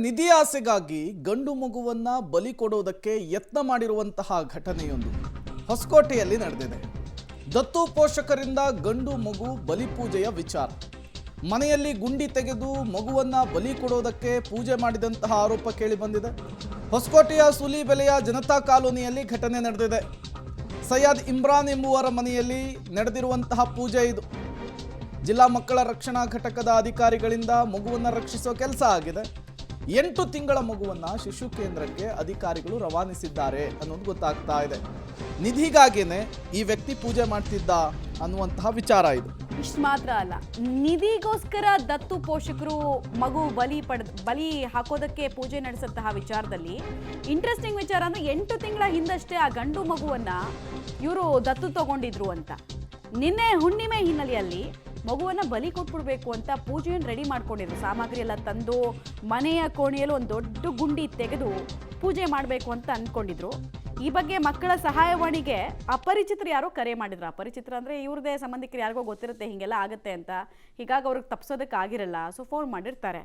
ನಿಧಿ ಆಸೆಗಾಗಿ ಗಂಡು ಮಗುವನ್ನ ಬಲಿ ಕೊಡೋದಕ್ಕೆ ಯತ್ನ ಮಾಡಿರುವಂತಹ ಘಟನೆಯೊಂದು ಹೊಸಕೋಟೆಯಲ್ಲಿ ನಡೆದಿದೆ. ದತ್ತು ಪೋಷಕರಿಂದ ಗಂಡು ಮಗು ಬಲಿ ಪೂಜೆಯ ವಿಚಾರ. ಮನೆಯಲ್ಲಿ ಗುಂಡಿ ತೆಗೆದು ಮಗುವನ್ನ ಬಲಿ ಕೊಡೋದಕ್ಕೆ ಪೂಜೆ ಮಾಡಿದಂತಹ ಆರೋಪ ಕೇಳಿ ಬಂದಿದೆ. ಹೊಸಕೋಟೆಯ ಸುಲಿಬೆಲೆಯ ಜನತಾ ಕಾಲೋನಿಯಲ್ಲಿ ಘಟನೆ ನಡೆದಿದೆ. ಸೈಯದ್ ಇಮ್ರಾನ್ ಎಂಬುವರ ಮನೆಯಲ್ಲಿ ನಡೆದಿರುವಂತಹ ಪೂಜೆ ಇದು. ಜಿಲ್ಲಾ ಮಕ್ಕಳ ರಕ್ಷಣಾ ಘಟಕದ ಅಧಿಕಾರಿಗಳಿಂದ ಮಗುವನ್ನು ರಕ್ಷಿಸೋ ಕೆಲಸ ಆಗಿದೆ. 8 ತಿಂಗಳ ಮಗುವನ್ನ ಶಿಶು ಕೇಂದ್ರಕ್ಕೆ ಅಧಿಕಾರಿಗಳು ರವಾನಿಸಿದ್ದಾರೆ ಅನ್ನೋದು ಗೊತ್ತಾಗ್ತಾ ಇದೆ. ನಿಧಿಗಾಗಿನೇ ಈ ವ್ಯಕ್ತಿ ಪೂಜೆ ಮಾಡ್ತಿದ್ದ ಅನ್ನುವಂತಹ ವಿಚಾರ ಇದು. ಇಷ್ಟು ಮಾತ್ರ ಅಲ್ಲ, ನಿಧಿಗೋಸ್ಕರ ದತ್ತು ಪೋಷಕರು ಮಗು ಬಲಿ ಹಾಕೋದಕ್ಕೆ ಪೂಜೆ ನಡೆಸಂತಹ ವಿಚಾರದಲ್ಲಿ ಇಂಟ್ರೆಸ್ಟಿಂಗ್ ವಿಚಾರ ಅಂದ್ರೆ 8 ತಿಂಗಳ ಹಿಂದಷ್ಟೇ ಆ ಗಂಡು ಮಗುವನ್ನ ಇವರು ದತ್ತು ತಗೊಂಡಿದ್ರು ಅಂತ. ನಿನ್ನೆ ಹುಣ್ಣಿಮೆ ಹಿನ್ನೆಲೆಯಲ್ಲಿ ಮಗುವನ್ನ ಬಲಿ ಕೊಟ್ಬಿಡ್ಬೇಕು ಅಂತ ಪೂಜೆಯನ್ನು ರೆಡಿ ಮಾಡ್ಕೊಂಡಿದ್ರು. ಸಾಮಗ್ರಿ ಎಲ್ಲ ತಂದು ಮನೆಯ ಕೋಣೆಯಲ್ಲಿ ಒಂದು ದೊಡ್ಡ ಗುಂಡಿ ತೆಗೆದು ಪೂಜೆ ಮಾಡಬೇಕು ಅಂತ ಅಂದ್ಕೊಂಡಿದ್ರು. ಈ ಬಗ್ಗೆ ಮಕ್ಕಳ ಸಹಾಯವಾಣಿಗೆ ಅಪರಿಚಿತರು ಯಾರೋ ಕರೆ ಮಾಡಿದ್ರು. ಅಪರಿಚಿತರು ಅಂದರೆ ಇವ್ರದೇ ಸಂಬಂಧಿಕರು ಯಾರಿಗೋ ಗೊತ್ತಿರುತ್ತೆ ಹಿಂಗೆಲ್ಲ ಆಗುತ್ತೆ ಅಂತ. ಹೀಗಾಗಿ ಅವ್ರಿಗೆ ತಪ್ಪಿಸೋದಕ್ಕೆ ಆಗಿರಲ್ಲ. ಸೊ ಫೋನ್ ಮಾಡಿರ್ತಾರೆ.